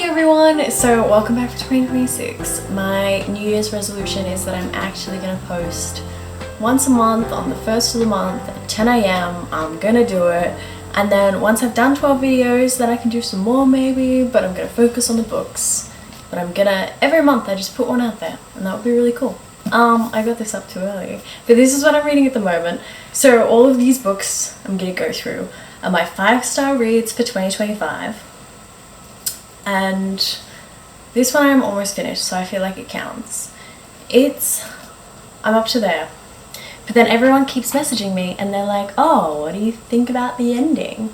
everyone, so welcome back to 2026. My New Year's resolution is that I'm actually going to post once a month on the first of the month at 10 a.m. I'm going to do it, and then once I've done 12 videos then I can do some more maybe, but I'm going to focus on the books. But I'm gonna, every month I just put one out there and that would be really cool. I got this up too early, but this is what I'm reading at the moment. So all of these books I'm gonna go through are my 5-star reads for 2025. And this one I'm almost finished, so I feel like it counts. I'm up to there. But then everyone keeps messaging me and they're like, oh, what do you think about the ending?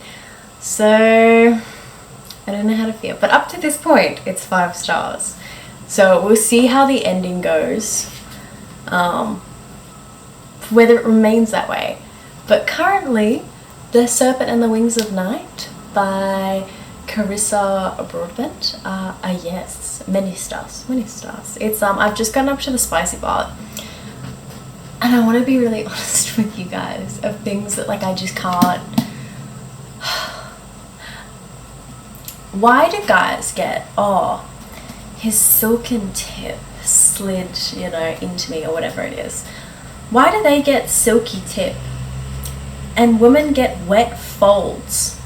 So I don't know how to feel. But up to this point, it's 5 stars. So we'll see how the ending goes. Whether it remains that way. But currently, The Serpent and the Wings of Night by Carissa Broadbent. Yes, many stars. It's I've just gotten up to the spicy part, and I want to be really honest with you guys of things that I just can't. Why do guys get, oh, his silken tip slid, into me or whatever it is? Why do they get silky tip and women get wet folds?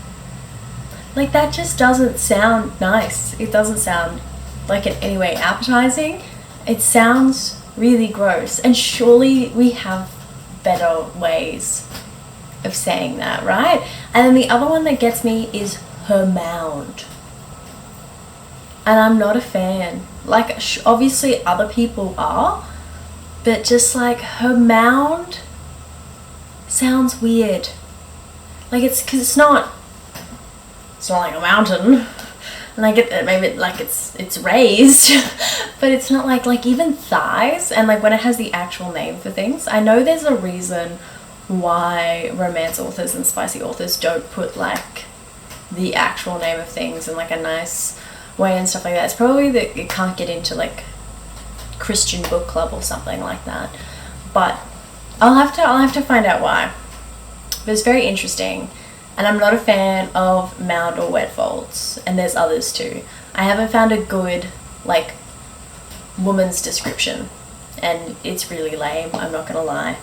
That just doesn't sound nice. It doesn't sound like in any way appetizing. It sounds really gross, and surely we have better ways of saying that, right? And then the other one that gets me is her mound. And I'm not a fan. Obviously other people are, but just her mound sounds weird. It's because it's not like a mountain, and I get that maybe it's raised, but it's not like even thighs, and when it has the actual name for things. I know there's a reason why romance authors and spicy authors don't put the actual name of things in a nice way and stuff like that. It's probably that it can't get into Christian book club or something like that, but I'll have to find out why. But it's very interesting, and I'm not a fan of mound or wet folds, and there's others too. I haven't found a good woman's description, and it's really lame, I'm not gonna lie.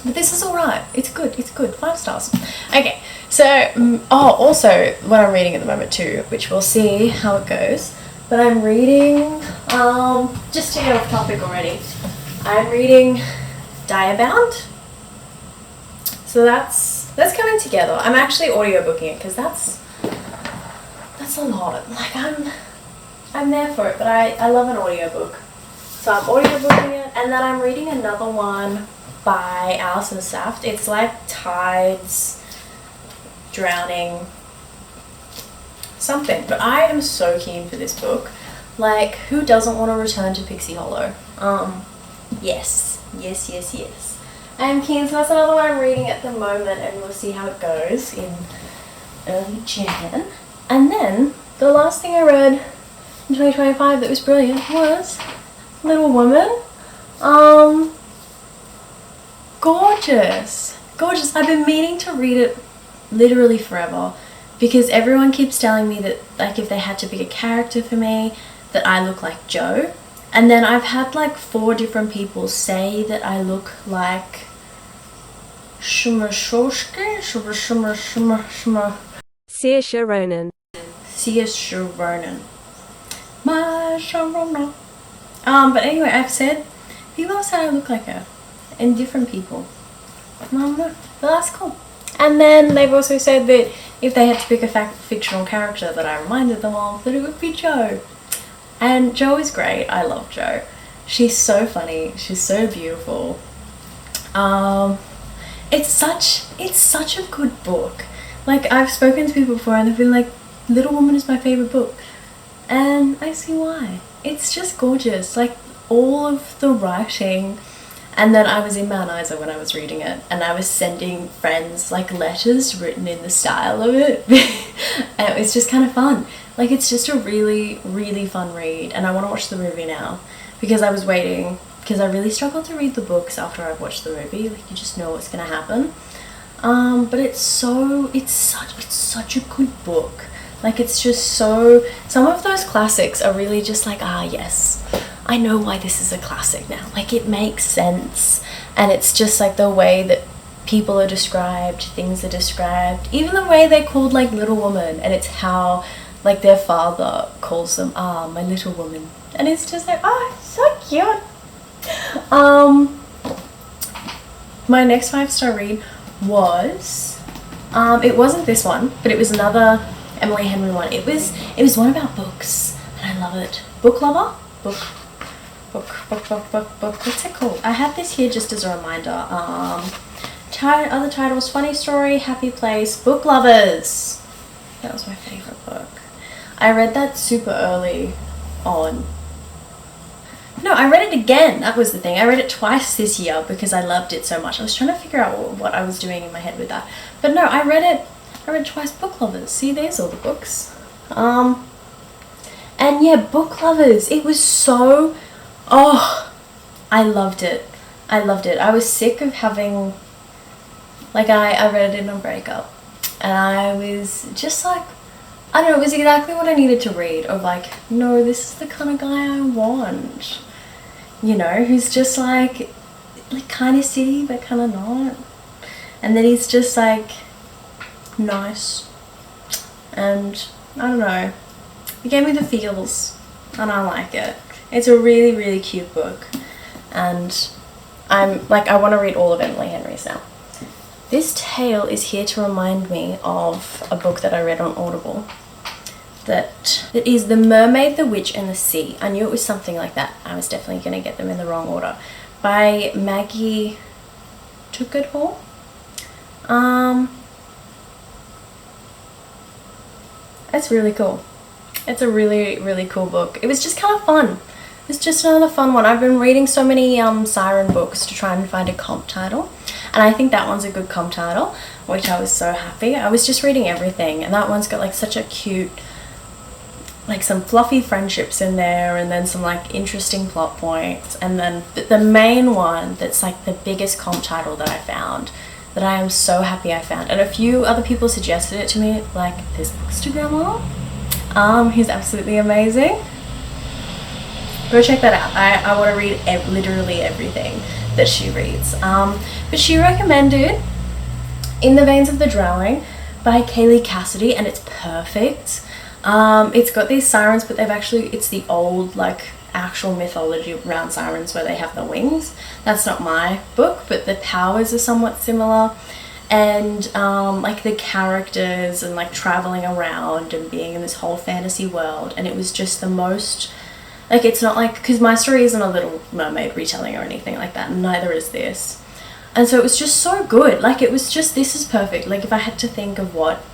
But this is alright. It's good. 5 stars. Okay, so, also what I'm reading at the moment too, which we'll see how it goes, but I'm reading, just to get off topic already, I'm reading Diabound. So that's coming together. I'm actually audiobooking it because that's a lot. I'm there for it, but I love an audiobook. So I'm audiobooking it, and then I'm reading another one by Alison Saft. It's tides, drowning, something. But I am so keen for this book. Who doesn't want to return to Pixie Hollow? Yes. I am keen, so that's another one I'm reading at the moment, and we'll see how it goes in early Jan. And then the last thing I read in 2025 that was brilliant was Little Woman. Gorgeous. I've been meaning to read it literally forever, because everyone keeps telling me that if they had to pick a character for me, that I look like Jo. And then I've had 4 different people say that I look like Saoirse Ronan. But anyway, I've said, people have said I look like her, and different people. But that's cool. And then they've also said that if they had to pick a fictional character that I reminded them of, that it would be Jo. And Jo is great. I love Jo. She's so funny. She's so beautiful. It's such a good book. I've spoken to people before and they've been like, Little Woman is my favorite book. And I see why. It's just gorgeous. All of the writing. And then I was in Mount Isa when I was reading it, and I was sending friends letters written in the style of it. And it was just kind of fun. It's just a really, really fun read, and I want to watch the movie now, because I was waiting, because I really struggled to read the books after I've watched the movie. You just know what's going to happen. But it's such a good book. Like, it's just so, some of those classics are really just like, ah, yes, I know why this is a classic now. Like, it makes sense. And it's just like the way that people are described, things are described, even the way they're called, like Little Woman, and it's how like their father calls them, ah, my little woman. And it's just like, oh, so cute. My next 5-star read was, it wasn't this one, but it was another Emily Henry one. It was one about books, and I love it. Book lover? Book. What's it called? I have this here just as a reminder. Other titles: Funny Story, Happy Place, Book Lovers. That was my favourite book. I read that super early on. No, I read it again. That was the thing. I read it twice this year because I loved it so much. I was trying to figure out what I was doing in my head with that. But no, I read twice. Book Lovers. See, there's all the books. And yeah, Book Lovers. It was so... Oh, I loved it. I loved it. I was sick of having... Like, I read it in a breakup. And I was just like... I don't know, it was exactly what I needed to read. Of like, no, this is the kind of guy I want. You know, who's just like kind of city, but kind of not. And then he's just like nice. And I don't know, it gave me the feels, and I like it. It's a really, really cute book, and I'm like, I want to read all of Emily Henry's now. This tale is here to remind me of a book that I read on Audible. That is The Mermaid, the Witch and the Sea. I knew it was something like that. I was definitely going to get them in the wrong order. By Maggie Tuckerhall. It's really cool. It's a really, really cool book. It was just kind of fun. It's just another fun one. I've been reading so many siren books to try and find a comp title. And I think that one's a good comp title, which I was so happy. I was just reading everything, and that one's got like such a cute... like some fluffy friendships in there, and then some like interesting plot points, and then the main one that's like the biggest comp title that I found, that I am so happy I found, and a few other people suggested it to me, like this Bookstagrammer. He's absolutely amazing. Go check that out. I want to read literally everything that she reads. But she recommended In the Veins of the Drowning by Kellie Cassidy, and it's perfect. It's got these sirens, but it's the old like actual mythology around sirens where they have the wings. That's not my book, but the powers are somewhat similar, and like the characters and like traveling around and being in this whole fantasy world. And it was just the most, like, it's not like, because my story isn't a Little Mermaid retelling or anything like that, and neither is this. And so it was just so good. Like, it was just, this is perfect. Like, if I had to think of what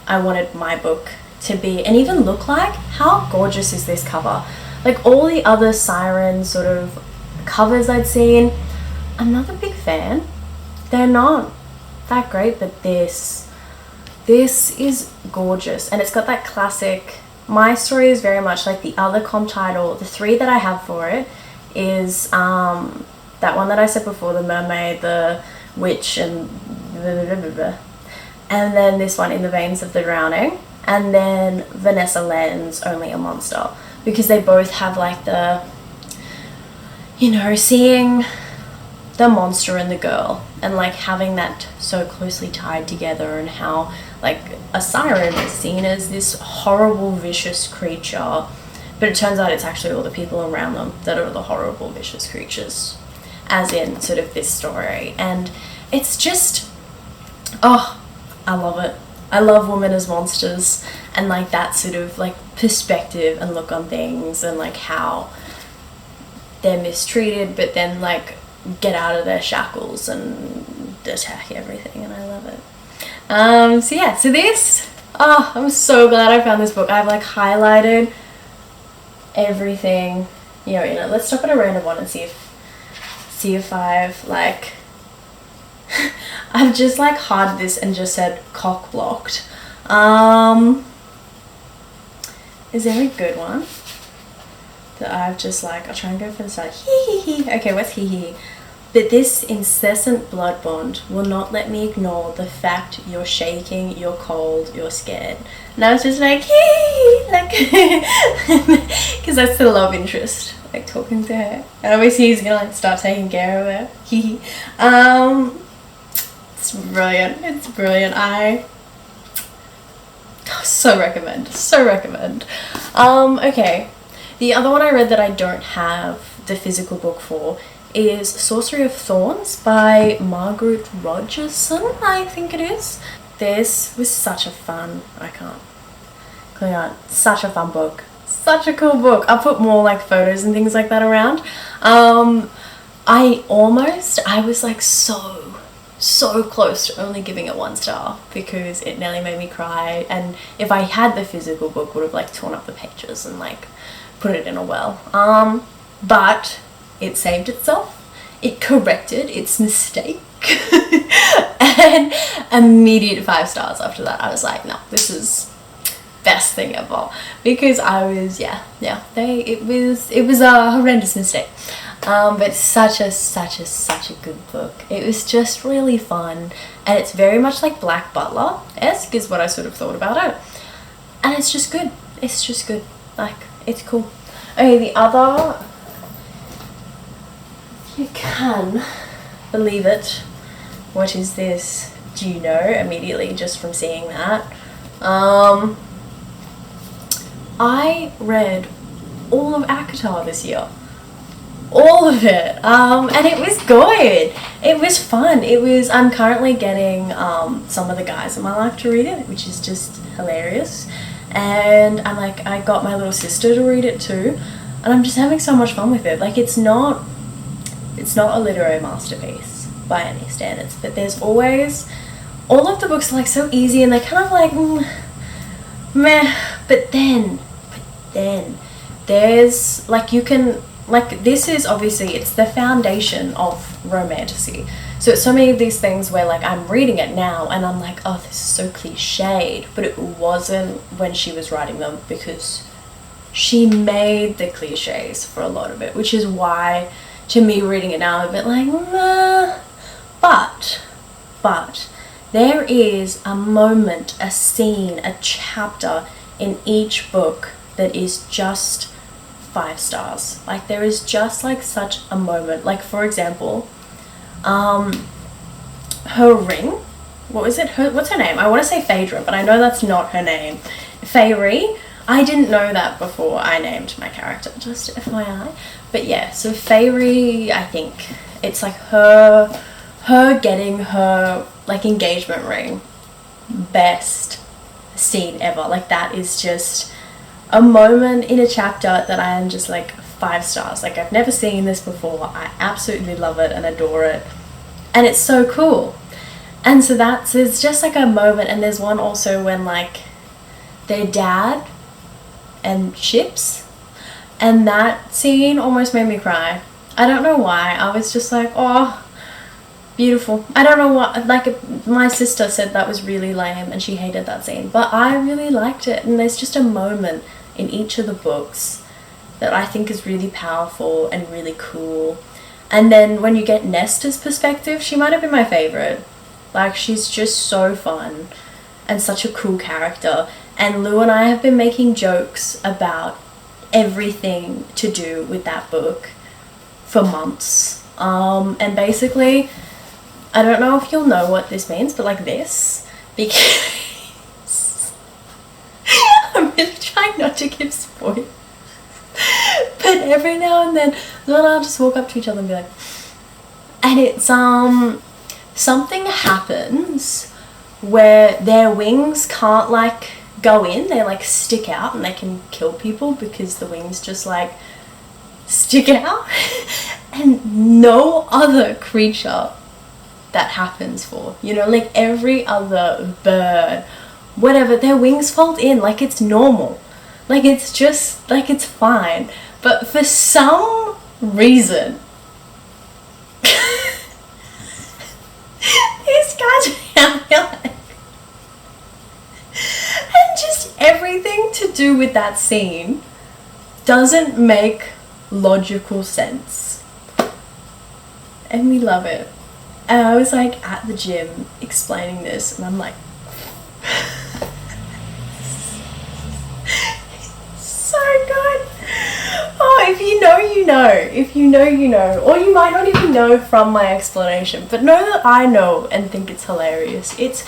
I wanted my book to be and even look like, how gorgeous is this cover? Like, all the other siren sort of covers I'd seen, I'm not a big fan. They're not that great, but this is gorgeous, and it's got that classic. My story is very much like the other comp title. The three that I have for it is that one that I said before, The Mermaid, the Witch, and then this one, In the Veins of the Drowning, and then Vanessa Land's Only a Monster, because they both have like the, you know, seeing the monster and the girl and like having that so closely tied together, and how like a siren is seen as this horrible, vicious creature, but it turns out it's actually all the people around them that are the horrible, vicious creatures, as in sort of this story. And it's just, oh, I love it. I love women as monsters, and like that sort of like perspective and look on things, and like how they're mistreated but then like get out of their shackles and attack everything, and I love it. So yeah, so this, oh, I'm so glad I found this book. I've like highlighted everything, you know, in it. Let's stop at a random one and see if I've like I've just like hard this and just said cock blocked. Is there a good one that I've just like, I'll try and go for the side. Hee hee hee. Okay, what's hee hee? But this incessant blood bond will not let me ignore the fact you're shaking, you're cold, you're scared. And I was just like, hey, like, because that's the love interest, like talking to her. And obviously he's gonna like start taking care of her. It's brilliant. It's brilliant. I so recommend. Okay. The other one I read that I don't have the physical book for is Sorcery of Thorns by Margaret Rogerson, I think it is. This was such a fun, such a fun book. Such a cool book. I'll put more like photos and things like that around. I was like so close to only giving it 1 star because it nearly made me cry, and if I had the physical book would have like torn up the pages and like put it in a well. But it saved itself. It corrected its mistake. And immediate 5 stars after that. I was like, no, this is best thing ever, because I was it was a horrendous mistake. But such a good book. It was just really fun, and it's very much like Black Butler-esque is what I sort of thought about it. And it's just good. Like, it's cool. Okay, the other, you can believe it. What is this? Do you know immediately just from seeing that? I read all of ACOTAR this year. All of it. And it was good. It was fun. I'm currently getting some of the guys in my life to read it, which is just hilarious. And I got my little sister to read it too, and I'm just having so much fun with it. Like, it's not a literary masterpiece by any standards, but there's always, all of the books are like so easy, and they're kind of like meh, but then there's like, you can, like, this is obviously, it's the foundation of romantasy. So it's so many of these things where like I'm reading it now and I'm like, oh, this is so cliched, but it wasn't when she was writing them, because she made the cliches for a lot of it, which is why to me reading it now I'm a bit like, nah. But there is a moment, a scene, a chapter in each book that is just 5 stars. Like, there is just like such a moment. Like, for example, her ring, what's her name? I want to say Phaedra, but I know that's not her name. Feyre. I didn't know that before I named my character, just FYI. But yeah, so Feyre, I think it's like her getting her like engagement ring, best scene ever. Like, that is just a moment in a chapter that I am just like 5 stars. Like, I've never seen this before. I absolutely love it and adore it, and it's so cool. And so it's just like a moment. And there's one also when like their dad and ships, and that scene almost made me cry. I don't know why. I was just like, oh, beautiful. I don't know what, like, my sister said that was really lame and she hated that scene, but I really liked it. And there's just a moment in each of the books that I think is really powerful and really cool. And then when you get Nesta's perspective, she might have been my favorite. Like, she's just so fun and such a cool character. And Lou and I have been making jokes about everything to do with that book for months. And basically, I don't know if you'll know what this means, but like this, because I'm really trying not to give spoilers. But every now and then, Lou and I'll just walk up to each other and be like, and it's something happens where their wings can't like go in, they like stick out, and they can kill people because the wings just like stick out. And no other creature that happens for, you know, like every other bird, whatever, their wings fold in like it's normal, like it's just like it's fine. But for some reason these guys are like, and just everything to do with that scene doesn't make logical sense. and we love it. And I was like at the gym explaining this, and I'm like, so good. Oh, if you know, you know. If you know, you know. Or you might not even know from my explanation, but know that I know and think it's hilarious. It's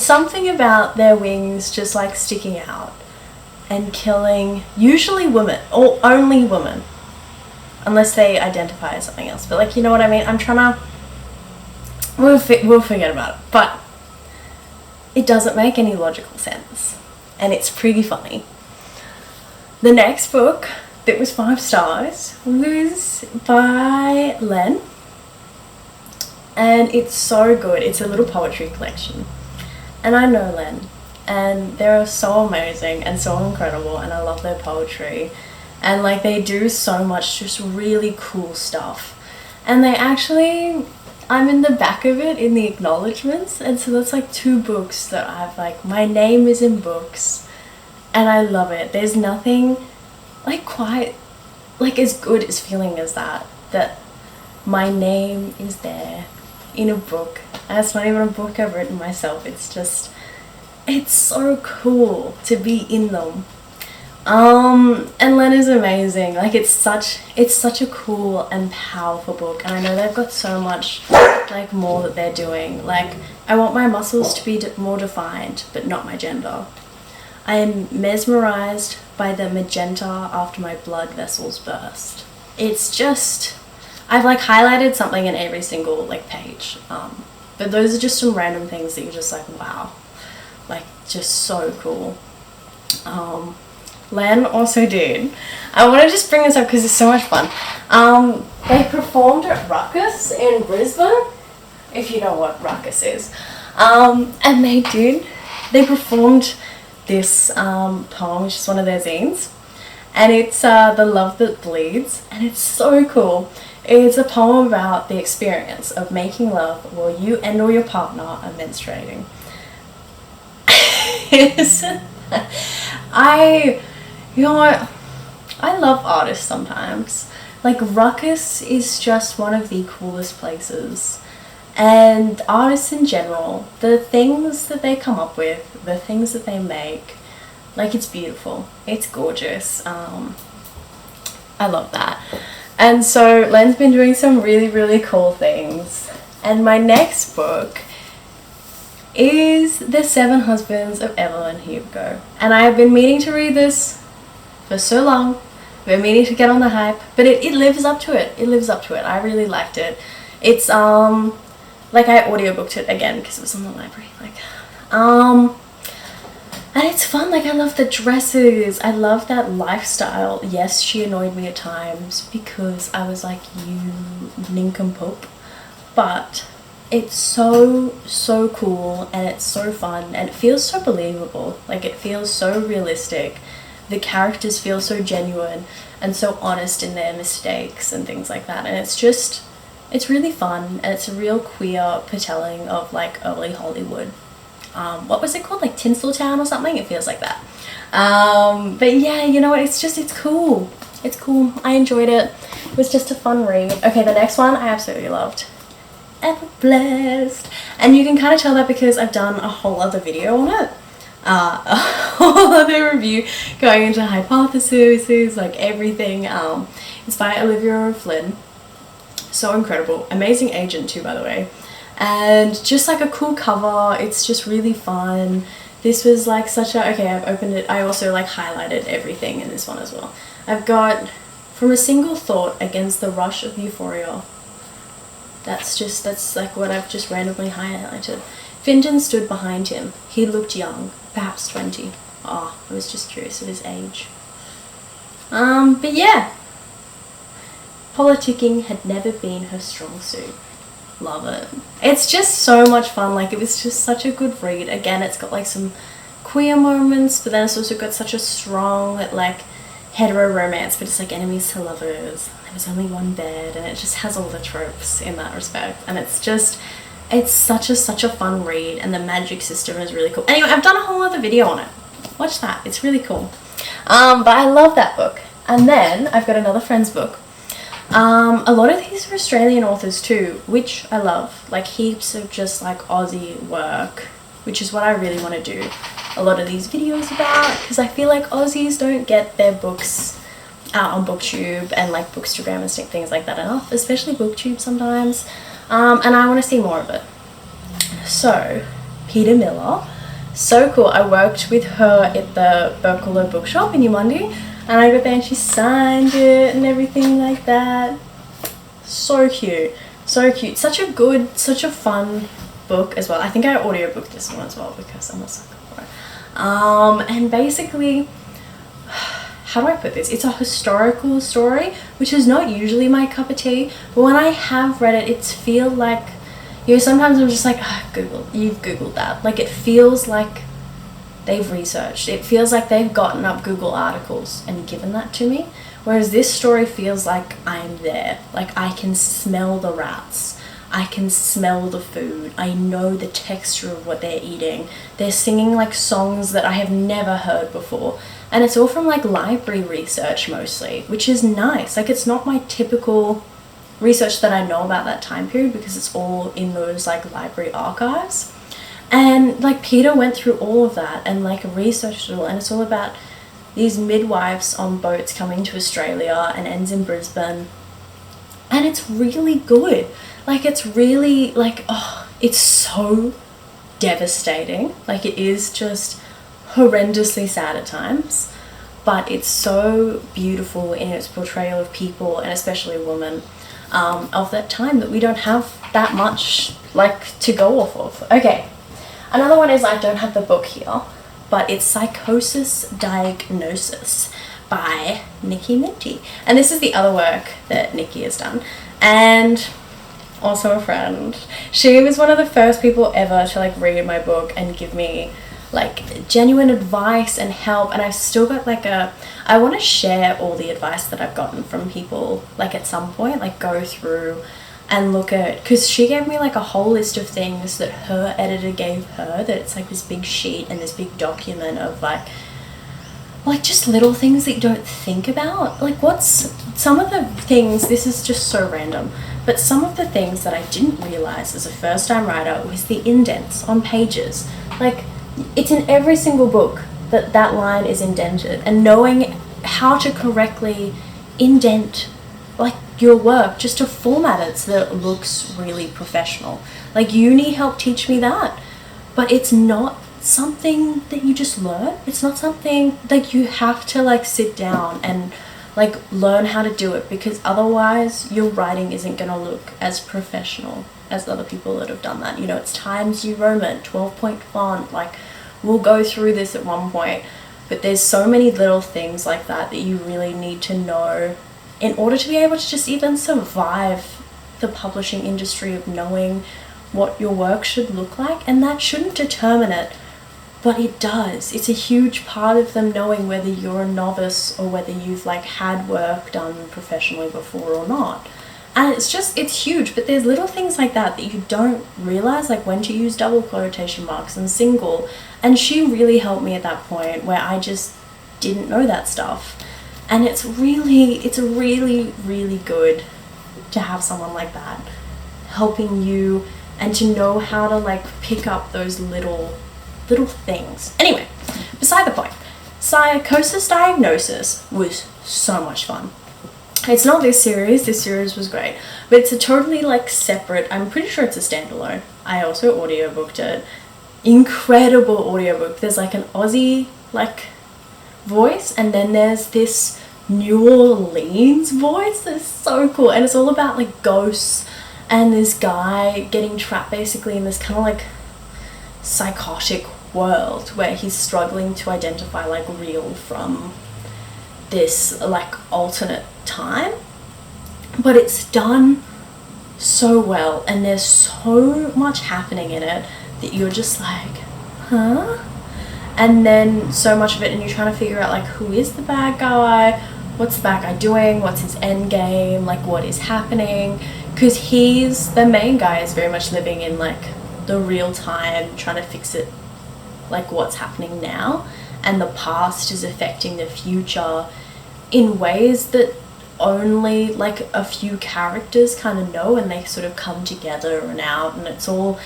something about their wings just like sticking out and killing usually women, or only women, unless they identify as something else. But like, you know what I mean? I'm trying to, we'll forget about it, but it doesn't make any logical sense, and it's pretty funny. The next book that was 5 stars was by Len, and it's so good. It's a little poetry collection, and I know Len, and they're so amazing and so incredible, and I love their poetry, and like they do so much just really cool stuff. And they actually, I'm in the back of it in the acknowledgements, and so that's like 2 books that I've like, my name is in books, and I love it. There's nothing like quite like as good as feeling as that my name is there in a book, and it's not even a book I've written myself. It's just, it's so cool to be in them. And Len is amazing. Like it's such a cool and powerful book, and I know they've got so much like more that they're doing. Like, I want my muscles to be more defined, but not my gender. I am mesmerized by the magenta after my blood vessels burst. It's just, I've like highlighted something in every single like page. But those are just some random things that you're just like, wow, like just so cool. Len also did, I want to just bring this up because it's so much fun. They performed at Ruckus in Brisbane, if you know what Ruckus is. And they performed this poem, which is one of their zines, and it's The Love That Bleeds, and it's so cool. It's a poem about the experience of making love while you and or your partner are menstruating. You know what? I love artists sometimes. Like, Ruckus is just one of the coolest places. And artists in general, the things that they come up with, the things that they make, like, it's beautiful. It's gorgeous. I love that. And so Len's been doing some really, really cool things. And my next book is The 7 Husbands of Evelyn Hugo. And I have been meaning to read this for so long. I've been meaning to get on the hype, but it lives up to it. It lives up to it. I really liked it. It's like, I audiobooked it again because it was in the library. Like, and it's fun. Like, I love the dresses. I love that lifestyle. Yes, she annoyed me at times because I was like, you nincompoop, but it's so cool, and it's so fun, and it feels so believable. Like, it feels so realistic. The characters feel so genuine and so honest in their mistakes and things like that, and it's really fun, and it's a real queer retelling of like early Hollywood. What was it called? Like Tinseltown or something? It feels like that. But yeah, you know what? It's cool. It's cool. I enjoyed it. It was just a fun read. Okay, the next one I absolutely loved. Ever Blessed. And you can kind of tell that because I've done a whole other video on it. A whole other review going into hypotheses, like everything. It's by Olivia Flynn. So incredible. Amazing agent too, by the way. And just like a cool cover. It's just really fun. This was like such a, okay, I've opened it. I also like highlighted everything in this one as well. I've got From a Single Thought Against the Rush of Euphoria. That's like what I've just randomly highlighted. Finton stood behind him. He looked young, perhaps 20. Oh, I was just curious of his age. But yeah. Politicking had never been her strong suit. Love it. It's just so much fun. Like, it was just such a good read. Again, it's got like some queer moments, but then it's also got such a strong like hetero romance, but it's like enemies to lovers. There was only one bed, and it just has all the tropes in that respect. And it's such a fun read, and the magic system is really cool. Anyway, I've done a whole other video on it. Watch that. It's really cool. But I love that book. And then I've got another friend's book A lot of these are Australian authors too, which I love. Like heaps of just like Aussie work, which is what I really want to do a lot of these videos about, because I feel like Aussies don't get their books out on BookTube and like Bookstagram and things like that enough, especially BookTube sometimes, and I want to see more of it. So Peter Miller, so cool. I worked with her at the Berkeley bookshop in Yamundi, and I got there and she signed it and everything like that. So cute, so cute. Such a fun book as well. I think I audiobooked this one as well because I'm a sucker for it. And basically, how do I put this? It's a historical story, which is not usually my cup of tea, but when I have read it, it's feel like, you know, sometimes I'm just like, Google, you've Googled that. Like it feels like they've researched. It feels like they've gotten up Google articles and given that to me. Whereas this story feels like I'm there. Like I can smell the rats. I can smell the food. I know the texture of what they're eating. They're singing like songs that I have never heard before. And it's all from like library research mostly, which is nice. Like it's not my typical research that I know about that time period because it's all in those like library archives. And like Peter went through all of that and like researched it all, and it's all about these midwives on boats coming to Australia and ends in Brisbane. And it's really good. Like it's really like, oh, it's so devastating. Like it is just horrendously sad at times, but it's so beautiful in its portrayal of people, and especially women of that time, that we don't have that much like to go off of. Okay, another one is, I don't have the book here, but it's Psychosis Diagnosis by Nikki Minty, and this is the other work that Nikki has done, and also a friend. She was one of the first people ever to like read my book and give me like genuine advice and help, and I've still got like I want to share all the advice that I've gotten from people, like at some point, like go through and look at, because she gave me like a whole list of things that her editor gave her, that it's like this big sheet and this big document of like just little things that you don't think about. Like what's some of the things, this is just so random, but some of the things that I didn't realize as a first time writer was the indents on pages. Like it's in every single book that that line is indented, and knowing how to correctly indent like your work just to format it so that it looks really professional. Like uni helped teach me that, but it's not something that you just learn. It's not something that you have to like sit down and like learn how to do it, because otherwise your writing isn't going to look as professional as other people that have done that. You know, it's Times New Roman, 12-point font, like we'll go through this at one point, but there's so many little things like that that you really need to know in order to be able to just even survive the publishing industry, of knowing what your work should look like. And that shouldn't determine it, but it does. It's a huge part of them knowing whether you're a novice or whether you've like had work done professionally before or not. And it's huge, but there's little things like that that you don't realize, like when to use double quotation marks and single. And she really helped me at that point where I just didn't know that stuff. And it's really, really good to have someone like that helping you and to know how to like pick up those little things. Anyway, beside the point, Psychosis Diagnosis was so much fun. It's not this series was great, but it's a totally like separate, I'm pretty sure it's a standalone. I also audiobooked it. Incredible audiobook. There's like an Aussie like voice, and then there's this New Orleans voice that's so cool, and it's all about like ghosts and this guy getting trapped basically in this kind of like psychotic world where he's struggling to identify like real from this like alternate time. But it's done so well, and there's so much happening in it that you're just like, huh? And then so much of it, and you're trying to figure out like who is the bad guy, what's the bad guy doing, what's his end game, like what is happening, because the main guy is very much living in like the real time, trying to fix it, like what's happening now, and the past is affecting the future in ways that only like a few characters kind of know, and they sort of come together and out, and it's all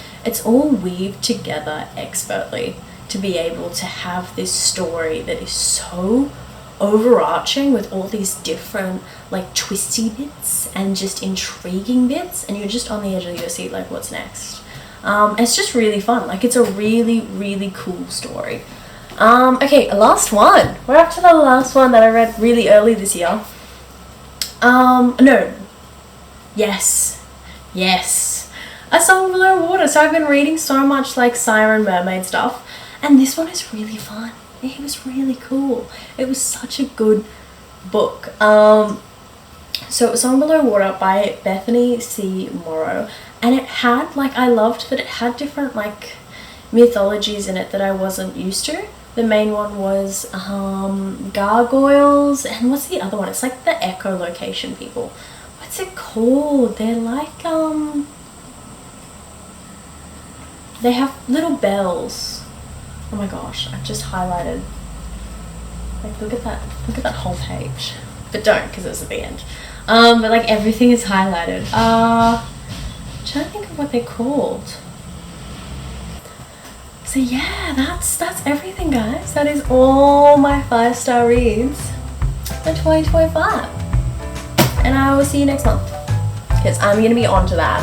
weaved together expertly to be able to have this story that is so overarching with all these different like twisty bits and just intriguing bits, and you're just on the edge of your seat like, what's next? It's just really fun. Like, it's a really, really cool story. Okay, last one. We're up to the last one that I read really early this year. No. Yes. A Song Below Water. So I've been reading so much like siren mermaid stuff, and this one is really fun. It was really cool. It was such a good book. So A Song Below Water by Bethany C. Morrow, and it had, like, I loved that it had different like mythologies in it that I wasn't used to. The main one was gargoyles, and what's the other one? It's like the echolocation people. What's it called? They're like they have little bells. Oh my gosh, I've just highlighted. Like, look at that whole page. But don't, because it's at the end. But like everything is highlighted. I'm trying to think of what they're called. So yeah, that's everything, guys. That is all my 5-star reads for 2025. And I will see you next month, because I'm going to be on to that.